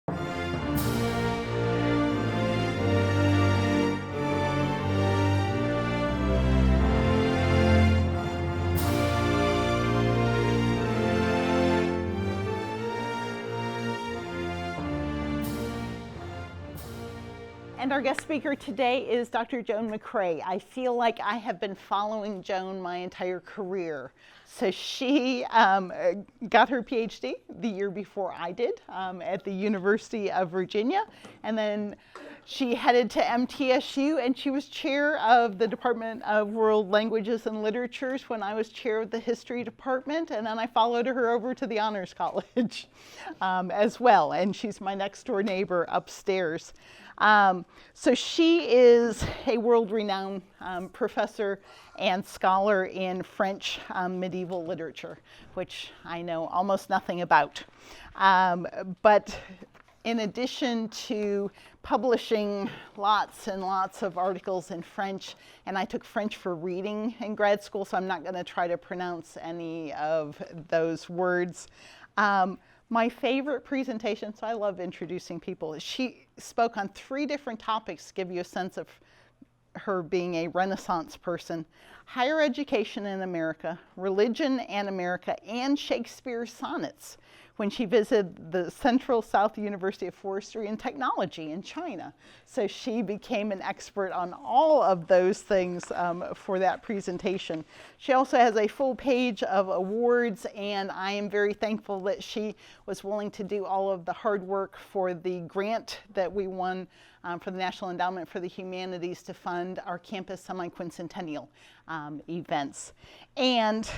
And our guest speaker today is Dr. Joan McRae. I feel like I have been following Joan my entire career. So she got her PhD the year before I did at the University of Virginia. And then she headed to MTSU, and she was chair of the Department of World Languages and Literatures when I was chair of the History Department. And then I followed her over to the Honors College as well. And she's my next door neighbor upstairs. So she is a world-renowned professor and scholar in French medieval literature, which I know almost nothing about. But in addition to publishing lots and lots of articles in French, and I took French for reading in grad school, so I'm not going to try to pronounce any of those words. My favorite presentation, so I love introducing people, she spoke on 3 different topics to give you a sense of her being a Renaissance person: higher education in America, religion and America, and Shakespeare's sonnets, when she visited the Central South University of Forestry and Technology in China. So she became an expert on all of those things for that presentation. She also has a full page of awards, and I am very thankful that she was willing to do all of the hard work for the grant that we won for the National Endowment for the Humanities to fund our campus semi-quincentennial events. And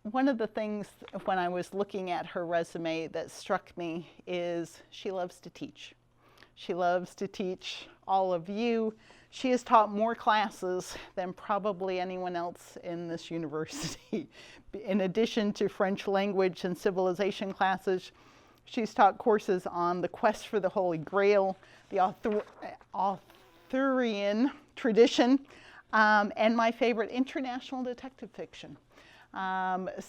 one of the things when I was looking at her resume that struck me is she loves to teach. She loves to teach all of you. She has taught more classes than probably anyone else in this university. In addition to French language and civilization classes, she's taught courses on the quest for the Holy Grail, the Arthurian tradition, and my favorite, international detective fiction.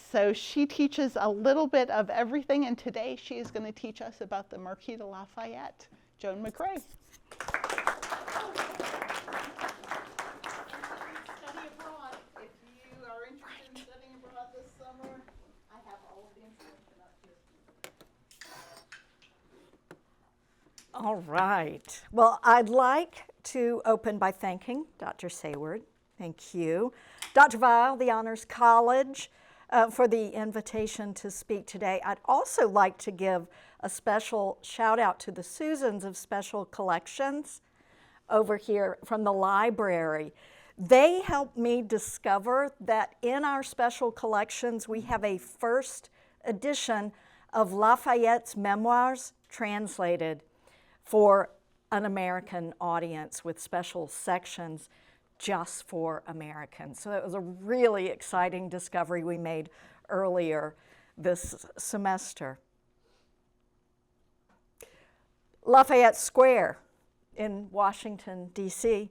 So she teaches a little bit of everything, and today she is going to teach us about the Marquis de Lafayette. Joan McRae. Study abroad. If you are interested in studying abroad this summer, I have all of the information up here. All right. Well, I'd like to open by thanking Dr. Sayward. Thank you. Dr. Weil, the Honors College, for the invitation to speak today. I'd also like to give a special shout out to the Susans of Special Collections over here from the library. They helped me discover that in our special collections we have a first edition of Lafayette's memoirs translated for an American audience with special sections just for Americans. So it was a really exciting discovery we made earlier this semester. Lafayette Square in Washington, D.C.,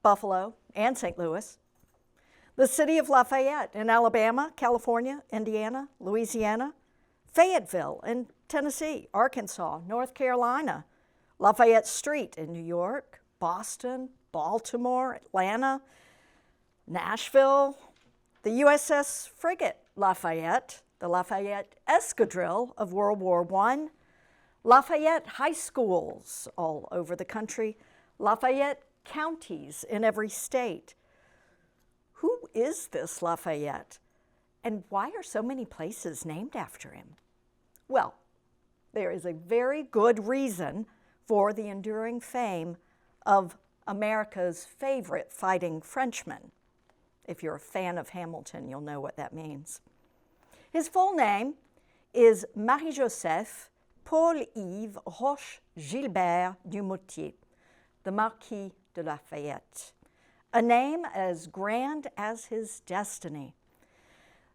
Buffalo, and St. Louis. The city of Lafayette in Alabama, California, Indiana, Louisiana, Fayetteville in Tennessee, Arkansas, North Carolina, Lafayette Street in New York, Boston, Baltimore, Atlanta, Nashville, the USS Frigate Lafayette, the Lafayette Escadrille of World War I, Lafayette high schools all over the country, Lafayette counties in every state. Who is this Lafayette? And why are so many places named after him? Well, there is a very good reason for the enduring fame of America's favorite fighting Frenchman. If you're a fan of Hamilton, you'll know what that means. His full name is Marie-Joseph Paul-Yves Roche Gilbert du Moutier, the Marquis de Lafayette, a name as grand as his destiny.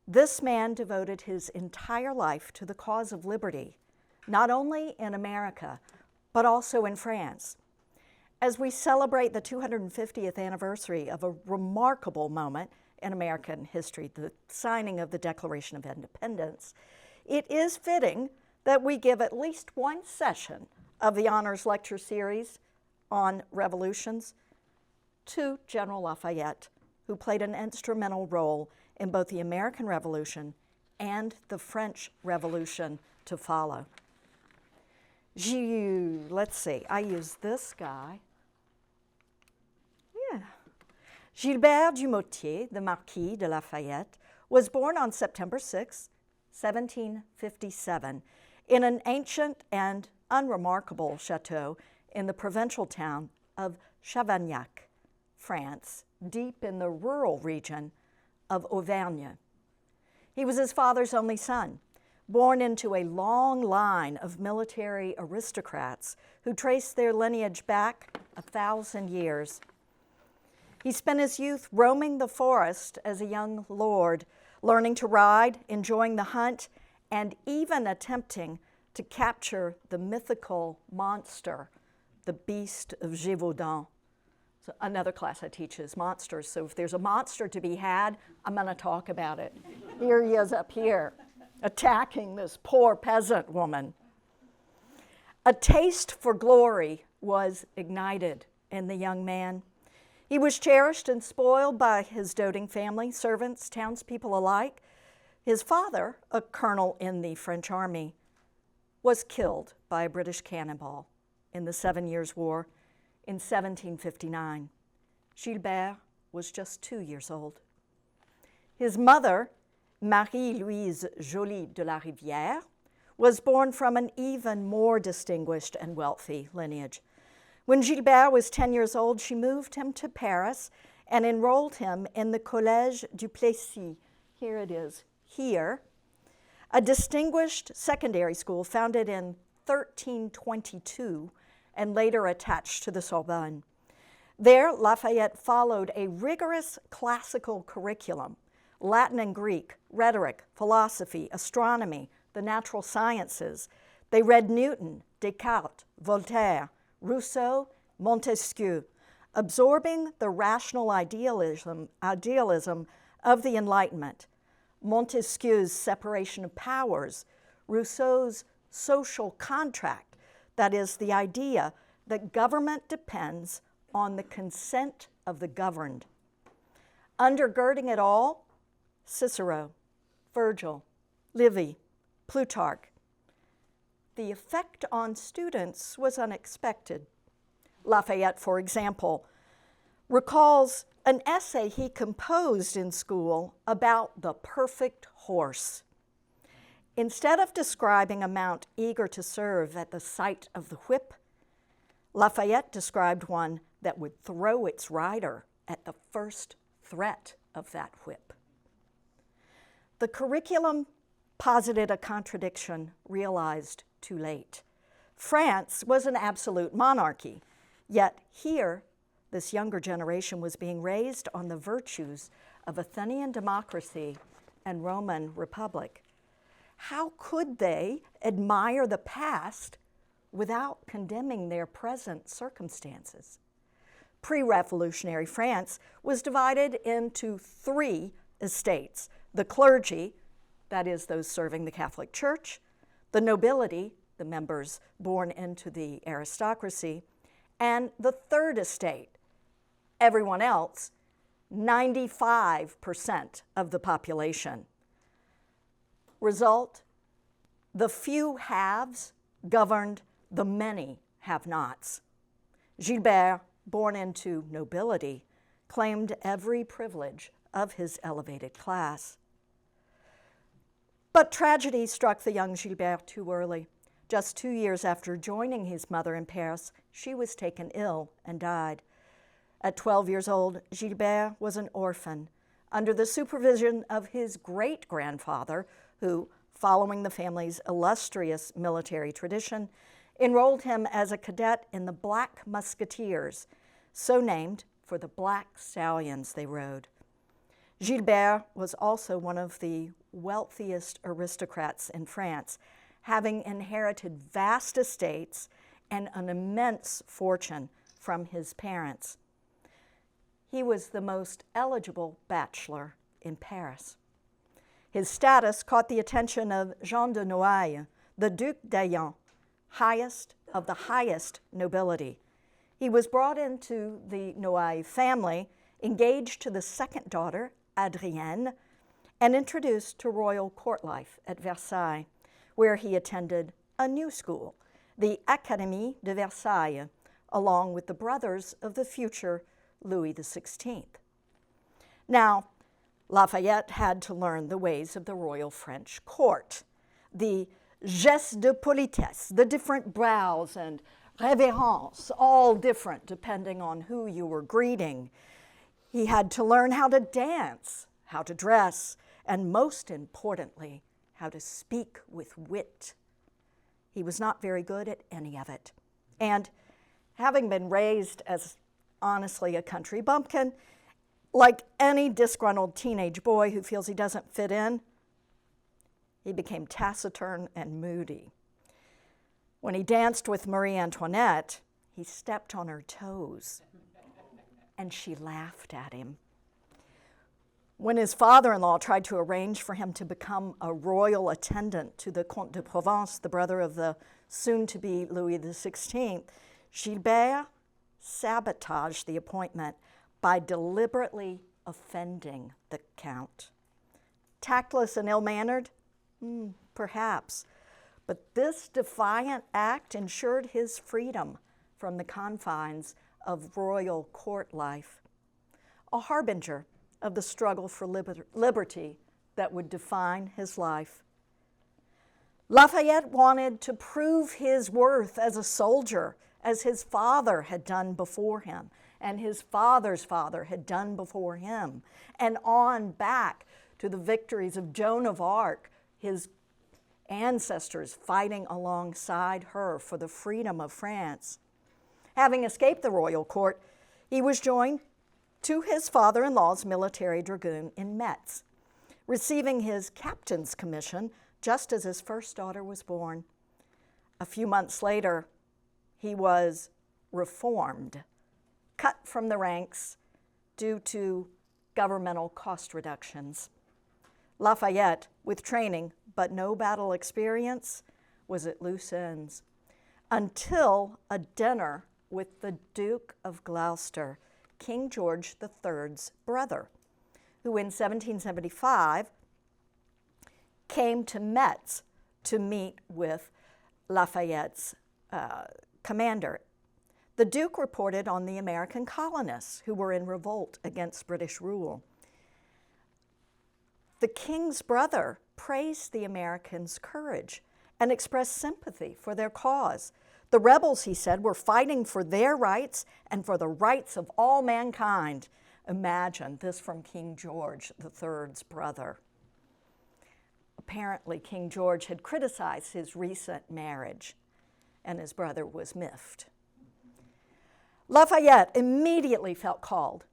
This man devoted his entire life to the cause of liberty, not only in America, but also in France. As we celebrate the 250th anniversary of a remarkable moment in American history, the signing of the Declaration of Independence, it is fitting that we give at least one session of the Honors Lecture Series on revolutions to General Lafayette, who played an instrumental role in both the American Revolution and the French Revolution to follow. Let's see, I use this guy. Yeah. Gilbert du Motier, the Marquis de Lafayette, was born on September 6, 1757, in an ancient and unremarkable chateau in the provincial town of Chavagnac, France, deep in the rural region of Auvergne. He was his father's only son, born into a long line of military aristocrats who traced their lineage back 1,000 years. He spent his youth roaming the forest as a young lord, learning to ride, enjoying the hunt, and even attempting to capture the mythical monster, the beast of Gévaudan. So another class I teach is monsters, so if there's a monster to be had, I'm going to talk about it. Here he is up here, attacking this poor peasant woman. A taste for glory was ignited in the young man. He was cherished and spoiled by his doting family, servants, townspeople alike. His father, a colonel in the French army, was killed by a British cannonball in the 7 Years' War in 1759. Gilbert was just 2 years old. His mother, Marie-Louise Joly de la Rivière, was born from an even more distinguished and wealthy lineage. When Gilbert was 10 years old, she moved him to Paris and enrolled him in the Collège du Plessis. Here it is, here, a distinguished secondary school founded in 1322 and later attached to the Sorbonne. There, Lafayette followed a rigorous classical curriculum, Latin and Greek, rhetoric, philosophy, astronomy, the natural sciences. They read Newton, Descartes, Voltaire, Rousseau, Montesquieu, absorbing the rational idealism of the Enlightenment, Montesquieu's separation of powers, Rousseau's social contract, that is, the idea that government depends on the consent of the governed. Undergirding it all, Cicero, Virgil, Livy, Plutarch. The effect on students was unexpected. Lafayette, for example, recalls an essay he composed in school about the perfect horse. Instead of describing a mount eager to serve at the sight of the whip, Lafayette described one that would throw its rider at the first threat of that whip. The curriculum posited a contradiction realized too late. France was an absolute monarchy, yet here, this younger generation was being raised on the virtues of Athenian democracy and Roman republic. How could they admire the past without condemning their present circumstances? Pre-revolutionary France was divided into 3 estates: the clergy, that is, those serving the Catholic Church; the nobility, the members born into the aristocracy; and the third estate, everyone else, 95% of the population. Result, the few haves governed the many have-nots. Gilbert, born into nobility, claimed every privilege of his elevated class. But tragedy struck the young Gilbert too early. Just 2 years after joining his mother in Paris, she was taken ill and died. At 12 years old, Gilbert was an orphan, under the supervision of his great-grandfather, who, following the family's illustrious military tradition, enrolled him as a cadet in the Black Musketeers, so named for the black stallions they rode. Gilbert was also one of the wealthiest aristocrats in France, having inherited vast estates and an immense fortune from his parents. He was the most eligible bachelor in Paris. His status caught the attention of Jean de Noailles, the Duc d'Aillon, highest of the highest nobility. He was brought into the Noailles family, engaged to the second daughter, Adrienne, and introduced to royal court life at Versailles, where he attended a new school, the Académie de Versailles, along with the brothers of the future Louis XVI. Now, Lafayette had to learn the ways of the royal French court, the gestes de politesse, the different bows and révérence, all different depending on who you were greeting. He had to learn how to dance, how to dress, and most importantly, how to speak with wit. He was not very good at any of it. And having been raised as honestly a country bumpkin, like any disgruntled teenage boy who feels he doesn't fit in, he became taciturn and moody. When he danced with Marie Antoinette, he stepped on her toes, and she laughed at him. When his father-in-law tried to arrange for him to become a royal attendant to the Comte de Provence, the brother of the soon-to-be Louis XVI, Gilbert sabotaged the appointment by deliberately offending the Count. Tactless and ill-mannered? Perhaps. But this defiant act ensured his freedom from the confines of royal court life, a harbinger of the struggle for liberty that would define his life. Lafayette wanted to prove his worth as a soldier, as his father had done before him, and his father's father had done before him, and on back to the victories of Joan of Arc, his ancestors fighting alongside her for the freedom of France. Having escaped the royal court, he was joined to his father-in-law's military dragoon in Metz, receiving his captain's commission just as his first daughter was born. A few months later, he was reformed, cut from the ranks due to governmental cost reductions. Lafayette, with training but no battle experience, was at loose ends until a dinner with the Duke of Gloucester, King George III's brother, who in 1775 came to Metz to meet with Lafayette's commander. The Duke reported on the American colonists who were in revolt against British rule. The king's brother praised the Americans' courage and expressed sympathy for their cause. The rebels, he said, were fighting for their rights and for the rights of all mankind. Imagine this from King George III's brother. Apparently, King George had criticized his recent marriage, and his brother was miffed. Lafayette immediately felt called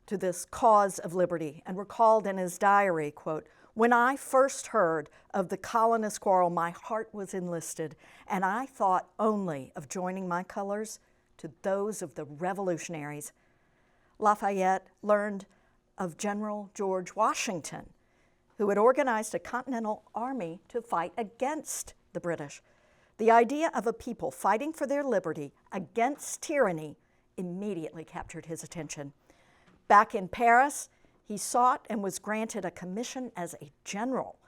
to this cause of liberty and recalled in his diary, quote, "When I first heard of the colonist quarrel, my heart was enlisted, and I thought only of joining my colors to those of the revolutionaries." Lafayette learned of General George Washington, who had organized a continental army to fight against the British. The idea of a people fighting for their liberty against tyranny immediately captured his attention. Back in Paris, he sought and was granted a commission as a general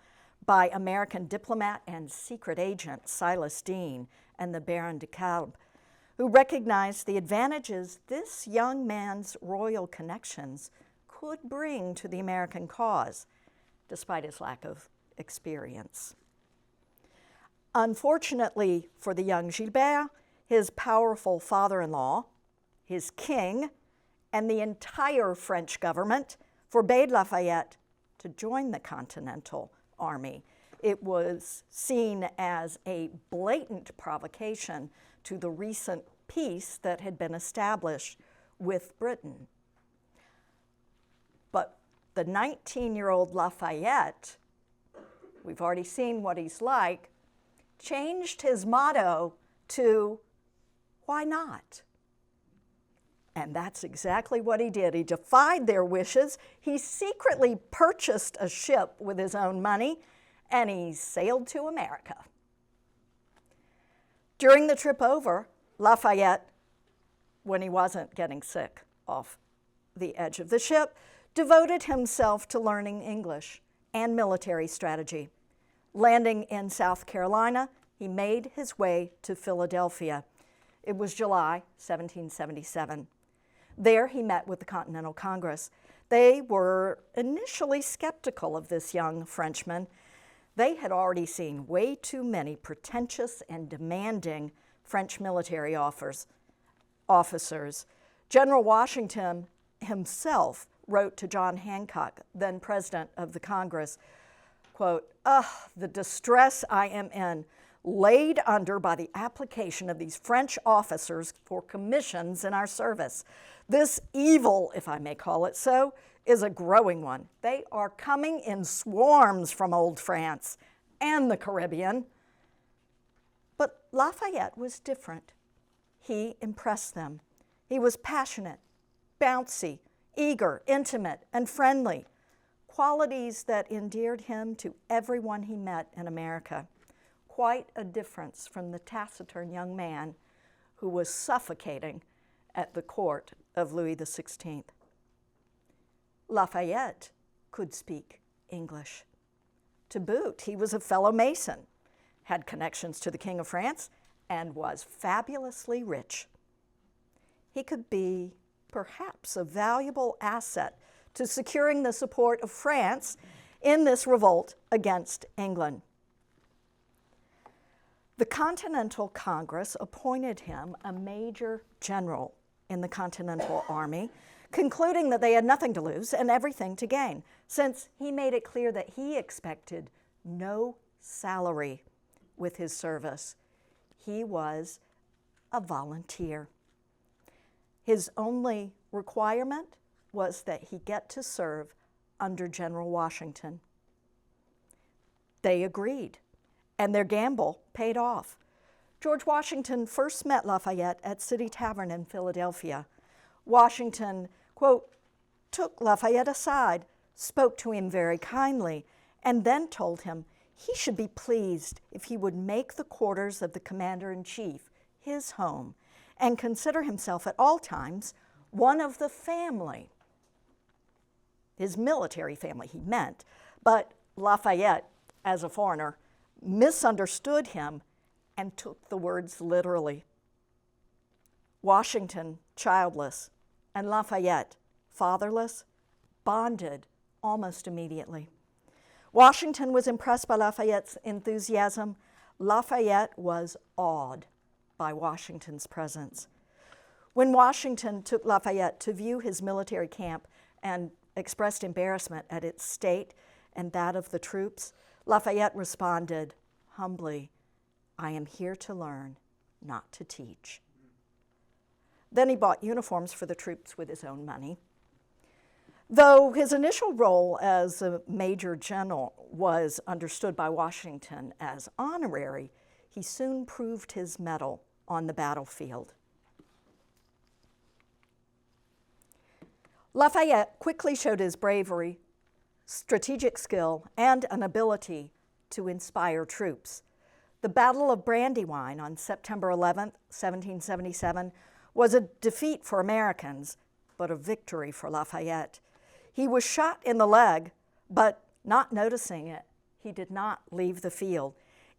by American diplomat and secret agent Silas Deane and the Baron de Kalb, who recognized the advantages this young man's royal connections could bring to the American cause, despite his lack of experience. Unfortunately for the young Gilbert, his powerful father-in-law, his king, and the entire French government forbade Lafayette to join the Continental Army. It was seen as a blatant provocation to the recent peace that had been established with Britain. But the 19-year-old Lafayette, we've already seen what he's like, changed his motto to, "Why not?" And that's exactly what he did. He defied their wishes. He secretly purchased a ship with his own money, and he sailed to America. During the trip over, Lafayette, when he wasn't getting sick off the edge of the ship, devoted himself to learning English and military strategy. Landing in South Carolina, he made his way to Philadelphia. It was July 1777. There he met with the Continental Congress. They were initially skeptical of this young Frenchman. They had already seen way too many pretentious and demanding French military officers. General Washington himself wrote to John Hancock, then president of the Congress, quote, the distress I am in, laid under by the application of these French officers for commissions in our service. This evil, if I may call it so, is a growing one. They are coming in swarms from old France and the Caribbean. But Lafayette was different. He impressed them. He was passionate, bouncy, eager, intimate, and friendly, qualities that endeared him to everyone he met in America. Quite a difference from the taciturn young man who was suffocating at the court of Louis XVI. Lafayette could speak English. To boot, he was a fellow Mason, had connections to the King of France, and was fabulously rich. He could be perhaps a valuable asset to securing the support of France in this revolt against England. The Continental Congress appointed him a major general in the Continental Army, concluding that they had nothing to lose and everything to gain, since he made it clear that he expected no salary with his service. He was a volunteer. His only requirement was that he get to serve under General Washington. They agreed, and their gamble paid off. George Washington first met Lafayette at City Tavern in Philadelphia. Washington, quote, took Lafayette aside, spoke to him very kindly, and then told him he should be pleased if he would make the quarters of the commander-in-chief his home and consider himself at all times one of the family. His military family, he meant, but Lafayette, as a foreigner, misunderstood him and took the words literally. Washington, childless, and Lafayette, fatherless, bonded almost immediately. Washington was impressed by Lafayette's enthusiasm. Lafayette was awed by Washington's presence. When Washington took Lafayette to view his military camp and expressed embarrassment at its state and that of the troops, Lafayette responded humbly, "I am here to learn, not to teach." Then he bought uniforms for the troops with his own money. Though his initial role as a major general was understood by Washington as honorary, he soon proved his mettle on the battlefield. Lafayette quickly showed his bravery, strategic skill, and an ability to inspire troops. The Battle of Brandywine on September 11, 1777, was a defeat for Americans, but a victory for Lafayette. He was shot in the leg, but not noticing it, he did not leave the field.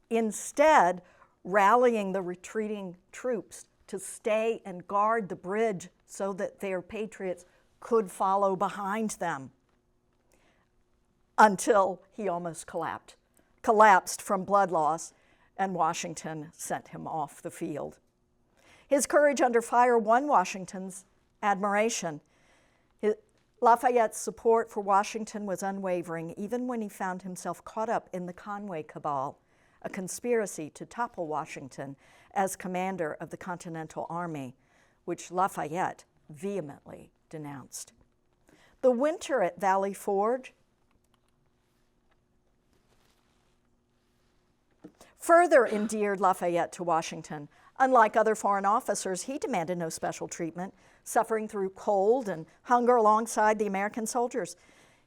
Instead, rallying the retreating troops to stay and guard the bridge so that their patriots could follow behind them, until he almost collapsed from blood loss, and Washington sent him off the field. His courage under fire won Washington's admiration. Lafayette's support for Washington was unwavering, even when he found himself caught up in the Conway Cabal, a conspiracy to topple Washington as commander of the Continental Army, which Lafayette vehemently denounced. The winter at Valley Forge further endeared Lafayette to Washington. Unlike other foreign officers, he demanded no special treatment, suffering through cold and hunger alongside the American soldiers.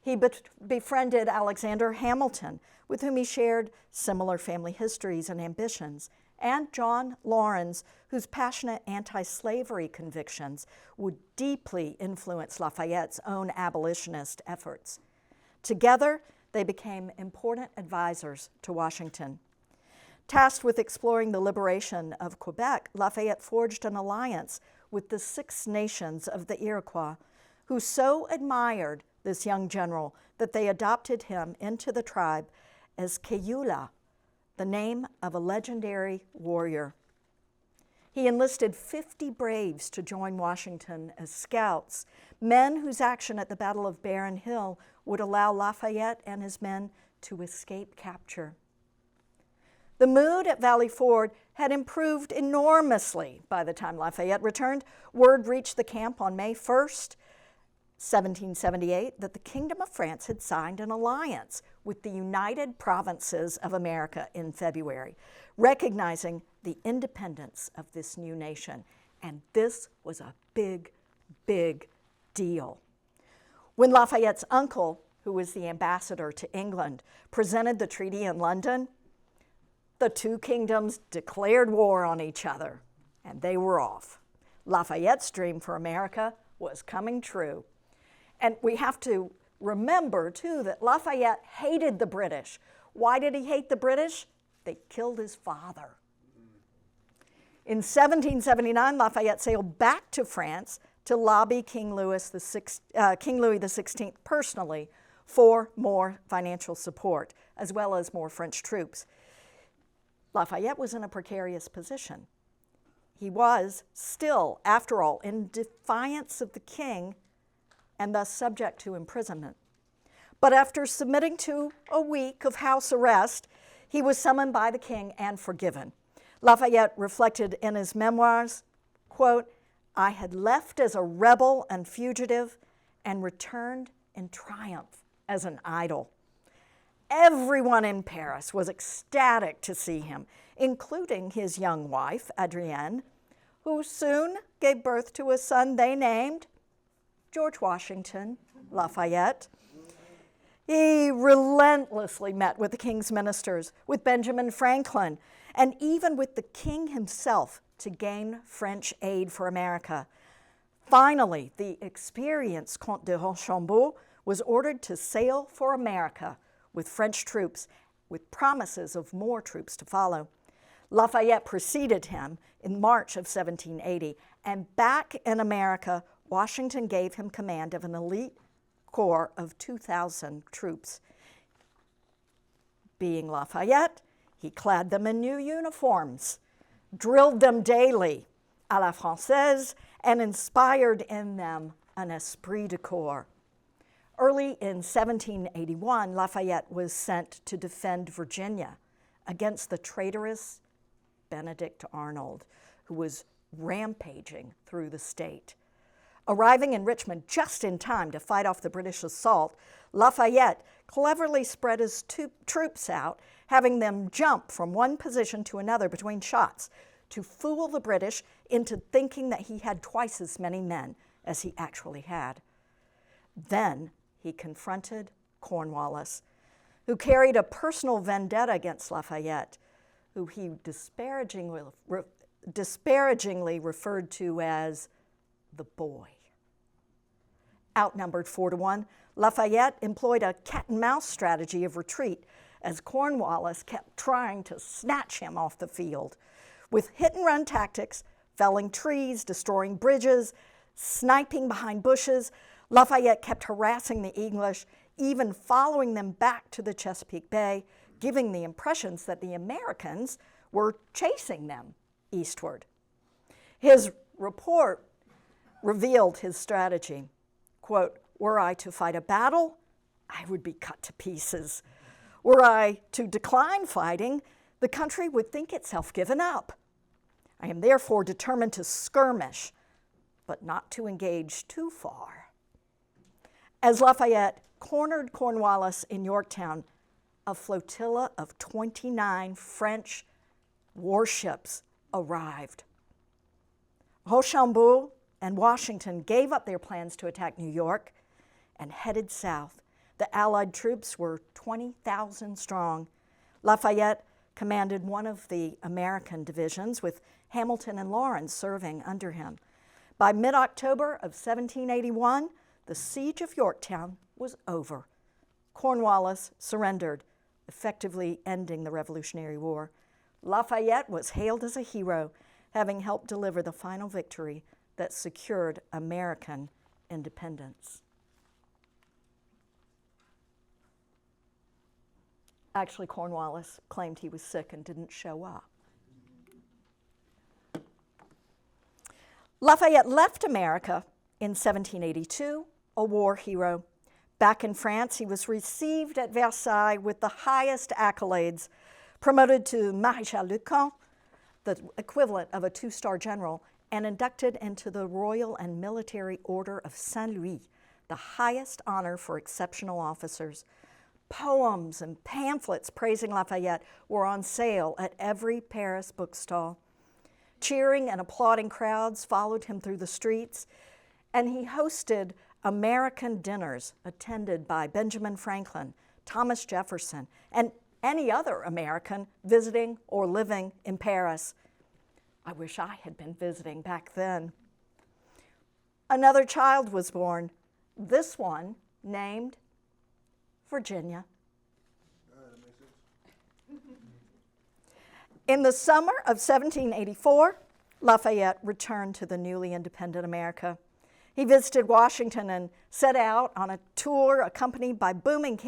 He befriended Alexander Hamilton, with whom he shared similar family histories and ambitions, and John Laurens, whose passionate anti-slavery convictions would deeply influence Lafayette's own abolitionist efforts. Together, they became important advisors to Washington. Tasked with exploring the liberation of Quebec, Lafayette forged an alliance with the Six Nations of the Iroquois, who so admired this young general that they adopted him into the tribe as Keula, the name of a legendary warrior. He enlisted 50 braves to join Washington as scouts, men whose action at the Battle of Barren Hill would allow Lafayette and his men to escape capture. The mood at Valley Ford had improved enormously by the time Lafayette returned. Word reached the camp on May 1st, 1778, that the Kingdom of France had signed an alliance with the United Provinces of America in February, recognizing the independence of this new nation. And this was a big, big deal. When Lafayette's uncle, who was the ambassador to England, presented the treaty in London, the two kingdoms declared war on each other, and they were off. Lafayette's dream for America was coming true. And we have to remember, too, that Lafayette hated the British. Why did he hate the British? They killed his father. In 1779, Lafayette sailed back to France to lobby King Louis XVI personally for more financial support, as well as more French troops. Lafayette was in a precarious position. He was still, after all, in defiance of the king and thus subject to imprisonment. But after submitting to a week of house arrest, he was summoned by the king and forgiven. Lafayette reflected in his memoirs, quote, "I had left as a rebel and fugitive and returned in triumph as an idol." Everyone in Paris was ecstatic to see him, including his young wife, Adrienne, who soon gave birth to a son they named George Washington Lafayette. He relentlessly met with the king's ministers, with Benjamin Franklin, and even with the king himself to gain French aid for America. Finally, the experienced Comte de Rochambeau was ordered to sail for America with French troops, with promises of more troops to follow. Lafayette preceded him in March of 1780, and back in America, Washington gave him command of an elite corps of 2,000 troops. Being Lafayette, he clad them in new uniforms, drilled them daily à la Française, and inspired in them an esprit de corps. Early in 1781, Lafayette was sent to defend Virginia against the traitorous Benedict Arnold, who was rampaging through the state. Arriving in Richmond just in time to fight off the British assault, Lafayette cleverly spread his troops out, having them jump from one position to another between shots to fool the British into thinking that he had twice as many men as he actually had. Then he confronted Cornwallis, who carried a personal vendetta against Lafayette, who he disparagingly referred to as the boy. Outnumbered 4-1, Lafayette employed a cat-and-mouse strategy of retreat as Cornwallis kept trying to snatch him off the field. With hit-and-run tactics, felling trees, destroying bridges, sniping behind bushes, Lafayette kept harassing the English, even following them back to the Chesapeake Bay, giving the impressions that the Americans were chasing them eastward. His report revealed his strategy. Quote, "Were I to fight a battle, I would be cut to pieces. Were I to decline fighting, the country would think itself given up. I am therefore determined to skirmish, but not to engage too far." As Lafayette cornered Cornwallis in Yorktown, a flotilla of 29 French warships arrived. Rochambeau and Washington gave up their plans to attack New York and headed south, The Allied troops were 20,000 strong. Lafayette commanded one of the American divisions, with Hamilton and Lawrence serving under him. By mid-October of 1781, the siege of Yorktown was over. Cornwallis surrendered, effectively ending the Revolutionary War. Lafayette was hailed as a hero, having helped deliver the final victory that secured American independence. Actually, Cornwallis claimed he was sick and didn't show up. Lafayette left America in 1782, a war hero. Back in France, he was received at Versailles with the highest accolades, promoted to Maréchal de Camp, the equivalent of a two-star general, and inducted into the Royal and Military Order of Saint-Louis, the highest honor for exceptional officers. Poems and pamphlets praising Lafayette were on sale at every Paris bookstall. Cheering and applauding crowds followed him through the streets, and he hosted American dinners attended by Benjamin Franklin, Thomas Jefferson, and any other American visiting or living in Paris. I wish I had been visiting back then. Another child was born, this one named Virginia. In the summer of 1784, Lafayette returned to the newly independent America. He visited Washington and set out on a tour accompanied by booming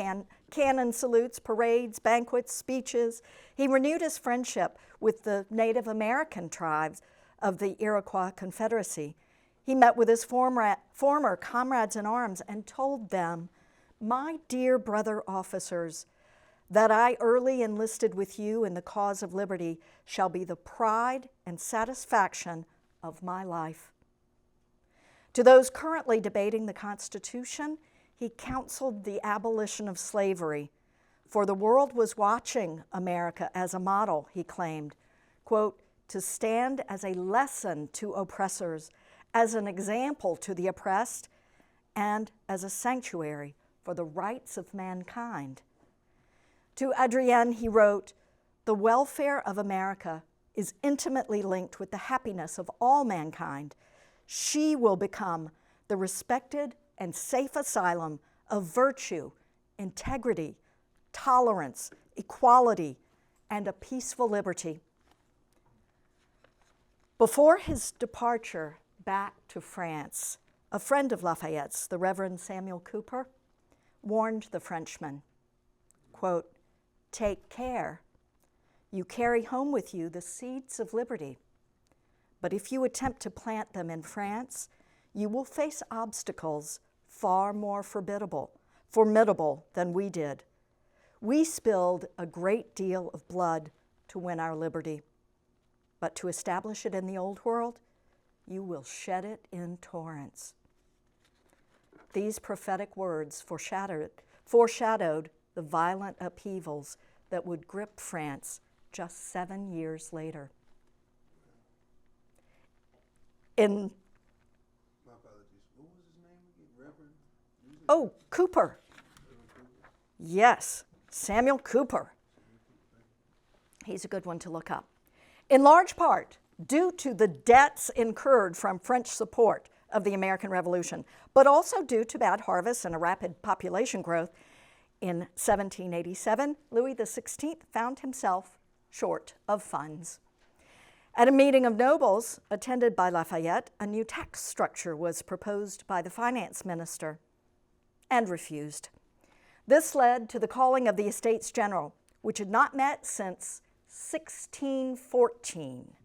cannon salutes, parades, banquets, speeches. He renewed his friendship with the Native American tribes of the Iroquois Confederacy. He met with his former comrades in arms and told them, "My dear brother officers, that I early enlisted with you in the cause of liberty shall be the pride and satisfaction of my life." To those currently debating the Constitution, he counseled the abolition of slavery, for the world was watching America as a model, he claimed, quote, "to stand as a lesson to oppressors, as an example to the oppressed, and as a sanctuary for the rights of mankind." To Adrienne, he wrote, "The welfare of America is intimately linked with the happiness of all mankind. She will become the respected and safe asylum of virtue, integrity, tolerance, equality, and a peaceful liberty." Before his departure back to France, a friend of Lafayette's, the Reverend Samuel Cooper, warned the Frenchman, quote, "Take care. You carry home with you the seeds of liberty. But if you attempt to plant them in France, you will face obstacles far more formidable than we did. We spilled a great deal of blood to win our liberty. But to establish it in the old world, you will shed it in torrents." These prophetic words foreshadowed the violent upheavals that would grip France just 7 years later. My apologies. What was his name again? Reverend? Oh, Cooper. Yes, Samuel Cooper. He's a good one to look up. In large part, due to the debts incurred from French support of the American Revolution, but also due to bad harvests and a rapid population growth, in 1787, Louis XVI found himself short of funds. At a meeting of nobles attended by Lafayette, a new tax structure was proposed by the finance minister and refused. This led to the calling of the Estates General, which had not met since 1614.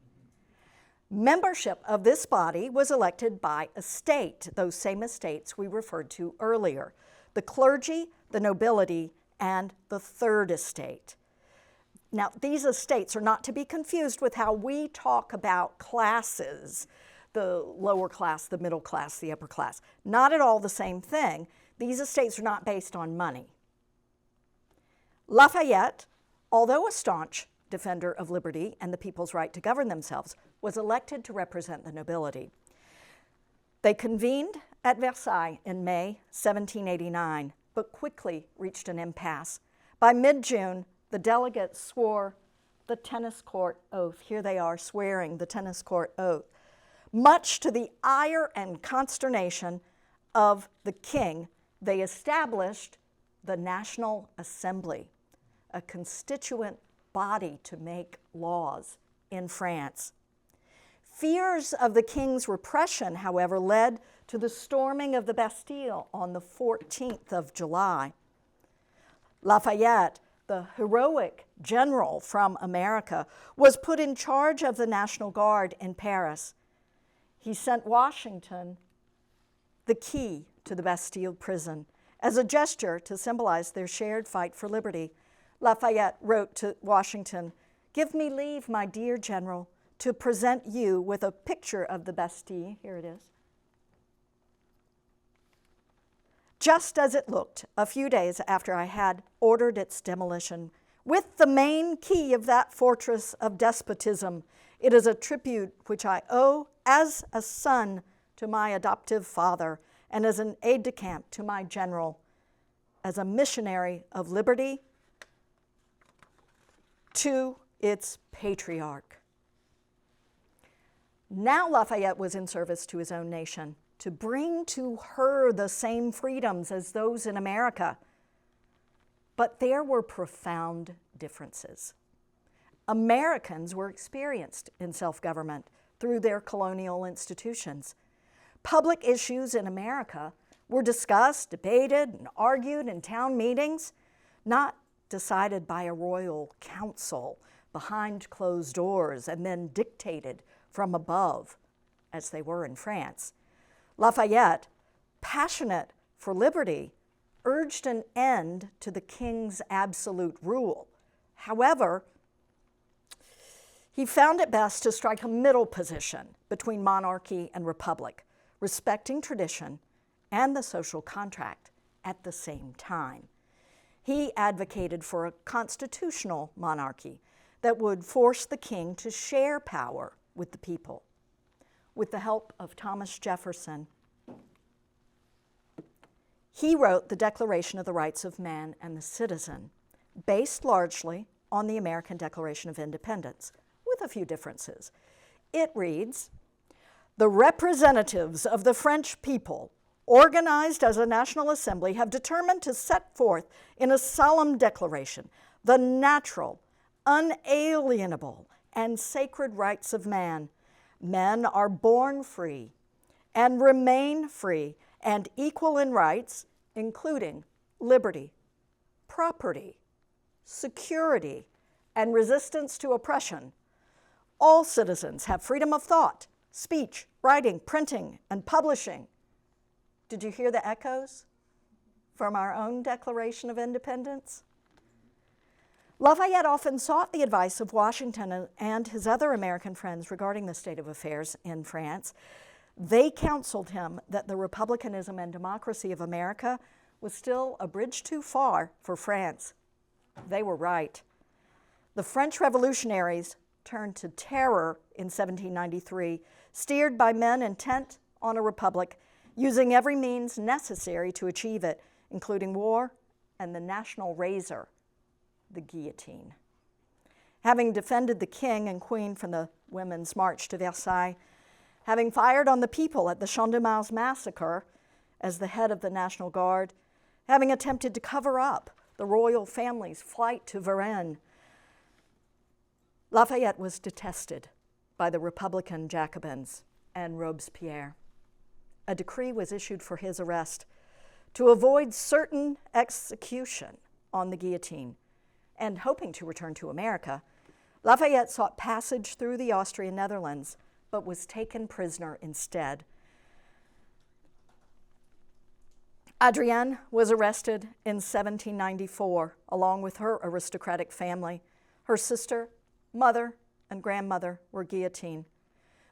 Membership of this body was elected by estate, those same estates we referred to earlier, the clergy, the nobility, and the third estate. Now, these estates are not to be confused with how we talk about classes, the lower class, the middle class, the upper class. Not at all the same thing. These estates are not based on money. Lafayette, although a staunch defender of liberty and the people's right to govern themselves, was elected to represent the nobility. They convened at Versailles in May 1789. but quickly reached an impasse. By mid-June, the delegates swore the tennis court oath. Here they are swearing the tennis court oath. Much to the ire and consternation of the king, they established the National Assembly, a constituent body to make laws in France. Fears of the king's repression, however, led to the storming of the Bastille on the 14th of July. Lafayette, the heroic general from America, was put in charge of the National Guard in Paris. He sent Washington the key to the Bastille prison as a gesture to symbolize their shared fight for liberty. Lafayette wrote to Washington, "Give me leave, my dear general, to present you with a picture of the Bastille," here it is, "just as it looked a few days after I had ordered its demolition, with the main key of that fortress of despotism. It is a tribute which I owe as a son to my adoptive father, and as an aide-de-camp to my general, as a missionary of liberty to its patriarch." Now Lafayette was in service to his own nation, to bring to her the same freedoms as those in America. But there were profound differences. Americans were experienced in self-government through their colonial institutions. Public issues in America were discussed, debated, and argued in town meetings, not decided by a royal council behind closed doors and then dictated from above, as they were in France. Lafayette, passionate for liberty, urged an end to the king's absolute rule. However, he found it best to strike a middle position between monarchy and republic, respecting tradition and the social contract at the same time. He advocated for a constitutional monarchy that would force the king to share power with the people. With the help of Thomas Jefferson, he wrote the Declaration of the Rights of Man and the Citizen, based largely on the American Declaration of Independence, with a few differences. It reads, "The representatives of the French people, organized as a National Assembly, have determined to set forth in a solemn declaration the natural, unalienable, and sacred rights of man. Men are born free and remain free and equal in rights, including liberty, property, security, and resistance to oppression. All citizens have freedom of thought, speech, writing, printing, and publishing." Did you hear the echoes from our own Declaration of Independence? Lafayette often sought the advice of Washington and his other American friends regarding the state of affairs in France. They counseled him that the republicanism and democracy of America was still a bridge too far for France. They were right. The French revolutionaries turned to terror in 1793, steered by men intent on a republic, using every means necessary to achieve it, including war and the national razor, the guillotine. Having defended the king and queen from the Women's March to Versailles, having fired on the people at the Champ de Mars massacre as the head of the National Guard, having attempted to cover up the royal family's flight to Varennes, Lafayette was detested by the Republican Jacobins and Robespierre. A decree was issued for his arrest to avoid certain execution on the guillotine, and hoping to return to America, Lafayette sought passage through the Austrian Netherlands, but was taken prisoner instead. Adrienne was arrested in 1794, along with her aristocratic family. Her sister, mother, and grandmother were guillotined.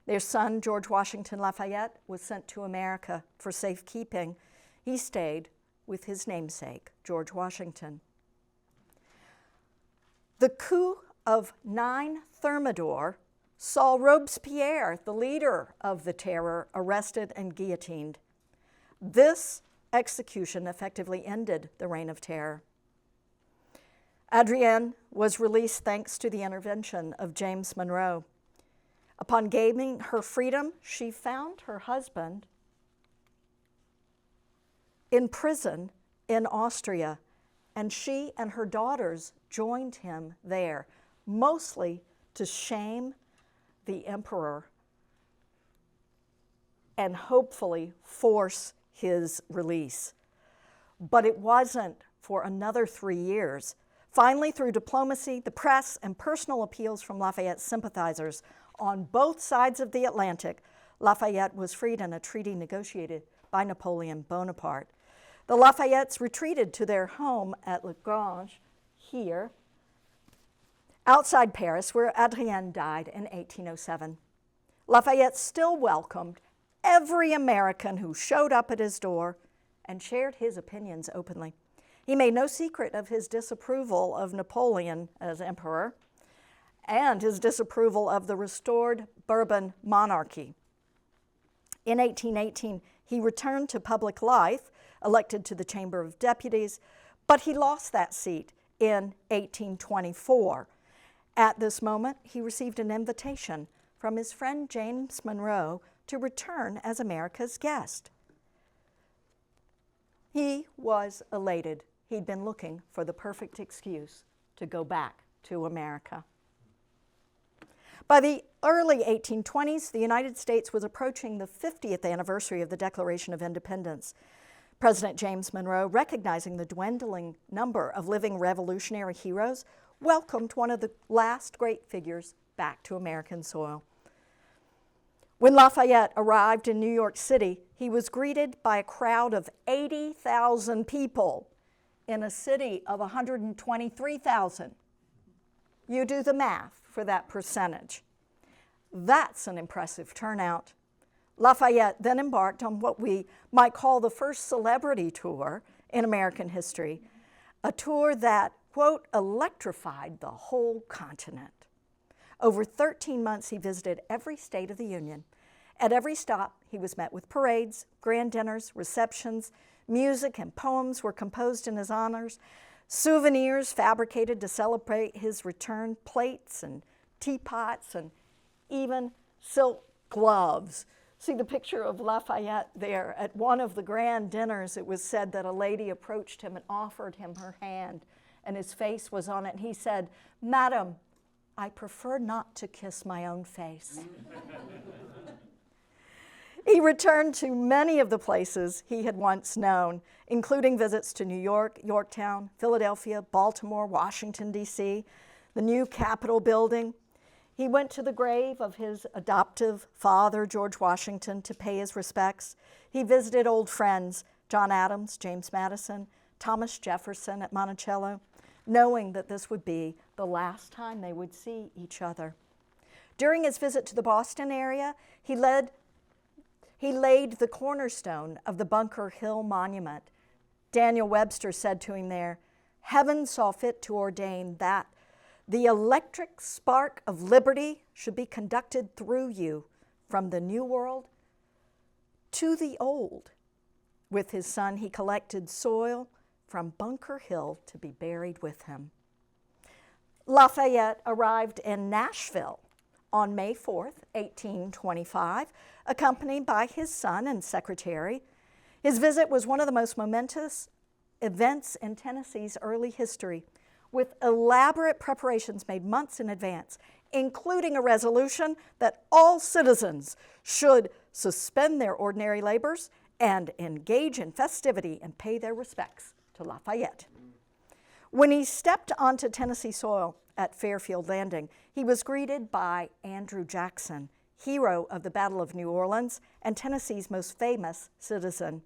Their son, George Washington Lafayette, was sent to America for safekeeping. He stayed with his namesake, George Washington. The coup of 9 Thermidor saw Robespierre, the leader of the terror, arrested and guillotined. This execution effectively ended the Reign of Terror. Adrienne was released thanks to the intervention of James Monroe. Upon gaining her freedom, she found her husband in prison in Austria, and she and her daughters joined him there, mostly to shame the emperor and hopefully force his release. But it wasn't for another 3 years. Finally, through diplomacy, the press, and personal appeals from Lafayette's sympathizers on both sides of the Atlantic, Lafayette was freed in a treaty negotiated by Napoleon Bonaparte. The Lafayettes retreated to their home at Lagrange, here, outside Paris, where Adrienne died in 1807. Lafayette still welcomed every American who showed up at his door and shared his opinions openly. He made no secret of his disapproval of Napoleon as emperor and his disapproval of the restored Bourbon monarchy. In 1818, he returned to public life, elected to the Chamber of Deputies, but he lost that seat in 1824. At this moment, he received an invitation from his friend James Monroe to return as America's guest. He was elated. He'd been looking for the perfect excuse to go back to America. By the early 1820s, the United States was approaching the 50th anniversary of the Declaration of Independence. President James Monroe, recognizing the dwindling number of living revolutionary heroes, welcomed one of the last great figures back to American soil. When Lafayette arrived in New York City, he was greeted by a crowd of 80,000 people in a city of 123,000. You do the math for that percentage. That's an impressive turnout. Lafayette then embarked on what we might call the first celebrity tour in American history, a tour that, quote, electrified the whole continent. Over 13 months, he visited every state of the Union. At every stop, he was met with parades, grand dinners, receptions, music and poems were composed in his honors, souvenirs fabricated to celebrate his return, plates and teapots and even silk gloves. See the picture of Lafayette there. At one of the grand dinners, it was said that a lady approached him and offered him her hand, and his face was on it. And he said, "Madam, I prefer not to kiss my own face." He returned to many of the places he had once known, including visits to New York, Yorktown, Philadelphia, Baltimore, Washington, D.C., the new Capitol building. He went to the grave of his adoptive father, George Washington, to pay his respects. He visited old friends, John Adams, James Madison, Thomas Jefferson at Monticello, knowing that this would be the last time they would see each other. During his visit to the Boston area, he laid the cornerstone of the Bunker Hill Monument. Daniel Webster said to him there, "Heaven saw fit to ordain that the electric spark of liberty should be conducted through you from the New World to the Old." With his son, he collected soil from Bunker Hill to be buried with him. Lafayette arrived in Nashville on May 4th, 1825, accompanied by his son and secretary. His visit was one of the most momentous events in Tennessee's early history, with elaborate preparations made months in advance, including a resolution that all citizens should suspend their ordinary labors and engage in festivity and pay their respects to Lafayette. When he stepped onto Tennessee soil at Fairfield Landing, he was greeted by Andrew Jackson, hero of the Battle of New Orleans and Tennessee's most famous citizen.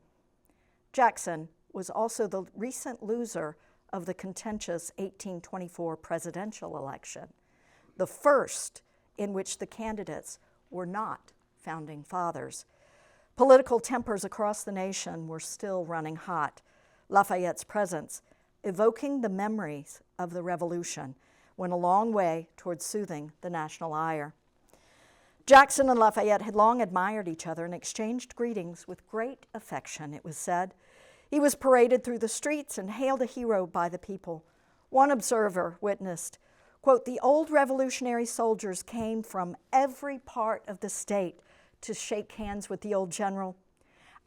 Jackson was also the recent loser of the contentious 1824 presidential election, the first in which the candidates were not founding fathers. Political tempers across the nation were still running hot. Lafayette's presence, evoking the memories of the Revolution, went a long way towards soothing the national ire. Jackson and Lafayette had long admired each other and exchanged greetings with great affection, it was said. He was paraded through the streets and hailed a hero by the people. One observer witnessed, quote, "The old revolutionary soldiers came from every part of the state to shake hands with the old general.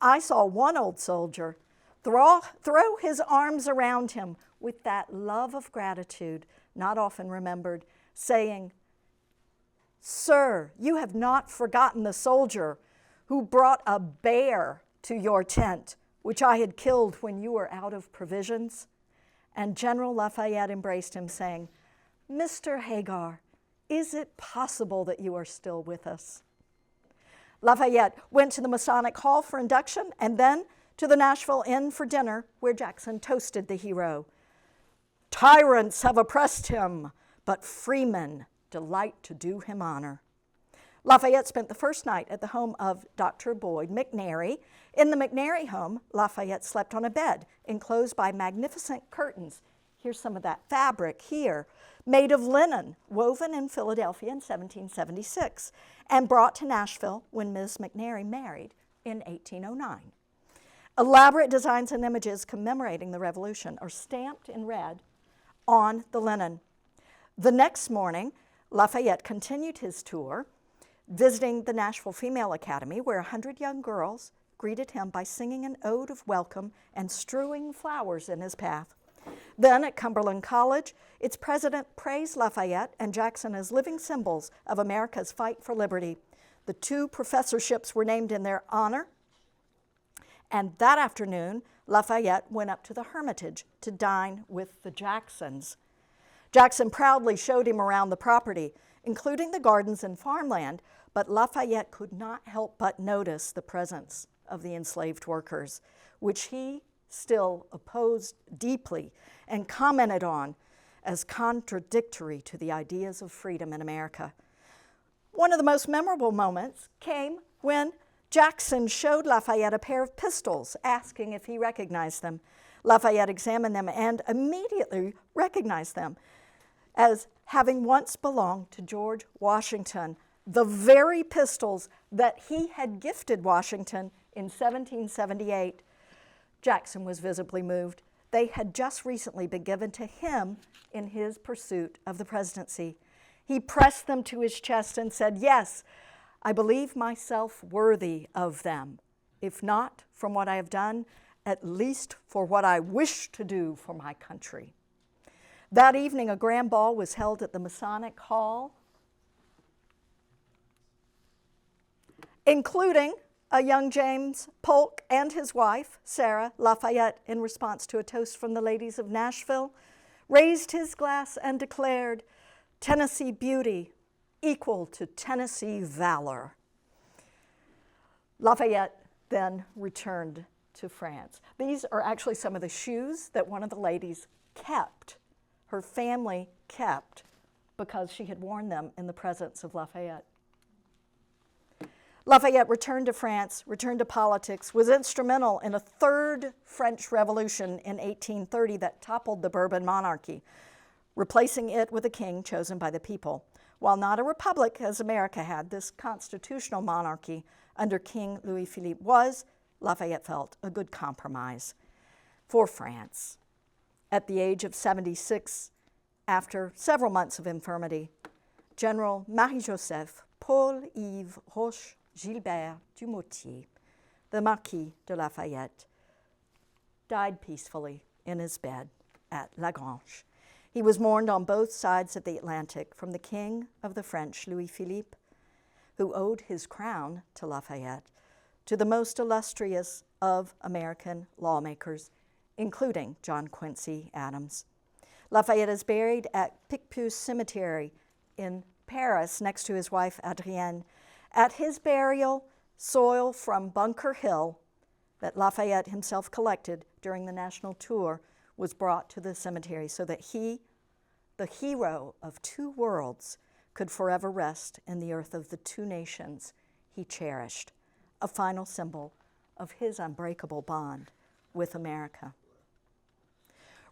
I saw one old soldier throw his arms around him with that love of gratitude not often remembered, saying, 'Sir, you have not forgotten the soldier who brought a bear to your tent, which I had killed when you were out of provisions.' And General Lafayette embraced him, saying, 'Mr. Hagar, is it possible that you are still with us?'" Lafayette went to the Masonic Hall for induction and then to the Nashville Inn for dinner, where Jackson toasted the hero. "Tyrants have oppressed him, but freemen delight to do him honor." Lafayette spent the first night at the home of Dr. Boyd McNary. In the McNary home, Lafayette slept on a bed enclosed by magnificent curtains. Here's some of that fabric here, made of linen, woven in Philadelphia in 1776, and brought to Nashville when Ms. McNary married in 1809. Elaborate designs and images commemorating the Revolution are stamped in red on the linen. The next morning, Lafayette continued his tour, visiting the Nashville Female Academy, where 100 young girls greeted him by singing an ode of welcome and strewing flowers in his path. Then at Cumberland College, its president praised Lafayette and Jackson as living symbols of America's fight for liberty. The 2 professorships were named in their honor, and that afternoon, Lafayette went up to the Hermitage to dine with the Jacksons. Jackson proudly showed him around the property, including the gardens and farmland, but Lafayette could not help but notice the presence of the enslaved workers, which he still opposed deeply and commented on as contradictory to the ideas of freedom in America. One of the most memorable moments came when Jackson showed Lafayette a pair of pistols, asking if he recognized them. Lafayette examined them and immediately recognized them as having once belonged to George Washington, the very pistols that he had gifted Washington in 1778. Jackson was visibly moved. They had just recently been given to him in his pursuit of the presidency. He pressed them to his chest and said, "Yes, I believe myself worthy of them, if not from what I have done, at least for what I wish to do for my country." That evening, a grand ball was held at the Masonic Hall, including a young James Polk and his wife, Sarah Lafayette, in response to a toast from the ladies of Nashville, raised his glass and declared, "Tennessee beauty equal to Tennessee valor." Lafayette then returned to France. These are actually some of the shoes that one of the ladies kept, her family kept, because she had worn them in the presence of Lafayette. Lafayette returned to France, returned to politics, was instrumental in a third French Revolution in 1830 that toppled the Bourbon monarchy, replacing it with a king chosen by the people. While not a republic as America had, this constitutional monarchy under King Louis-Philippe was, Lafayette felt, a good compromise for France. At the age of 76, after several months of infirmity, General Marie-Joseph Paul-Yves Roche Gilbert du Motier, the Marquis de Lafayette, died peacefully in his bed at La Grange. He was mourned on both sides of the Atlantic, from the King of the French, Louis-Philippe, who owed his crown to Lafayette, to the most illustrious of American lawmakers, including John Quincy Adams. Lafayette is buried at Picpus Cemetery in Paris next to his wife Adrienne. At his burial, soil from Bunker Hill that Lafayette himself collected during the national tour was brought to the cemetery so that he, the hero of 2 worlds, could forever rest in the earth of the 2 nations he cherished, a final symbol of his unbreakable bond with America.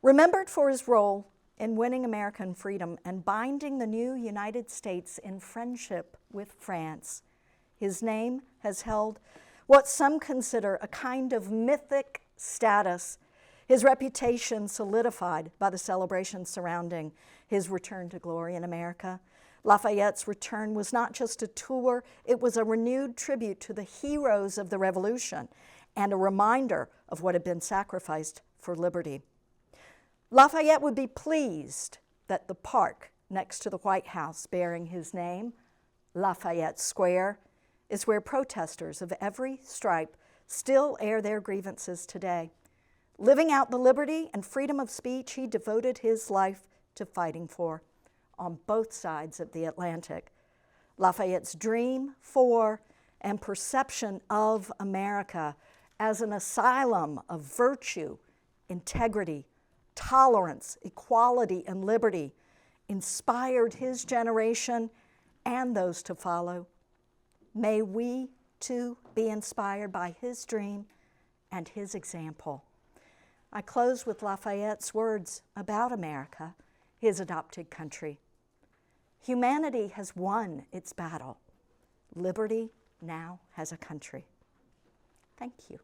Remembered for his role in winning American freedom and binding the new United States in friendship with France, his name has held what some consider a kind of mythic status, his reputation solidified by the celebrations surrounding his return to glory in America. Lafayette's return was not just a tour, it was a renewed tribute to the heroes of the Revolution and a reminder of what had been sacrificed for liberty. Lafayette would be pleased that the park next to the White House bearing his name, Lafayette Square, is where protesters of every stripe still air their grievances today. Living out the liberty and freedom of speech he devoted his life to fighting for on both sides of the Atlantic. Lafayette's dream for and perception of America as an asylum of virtue, integrity, tolerance, equality, and liberty inspired his generation and those to follow. May we, too, be inspired by his dream and his example. I close with Lafayette's words about America, his adopted country. Humanity has won its battle. Liberty now has a country. Thank you.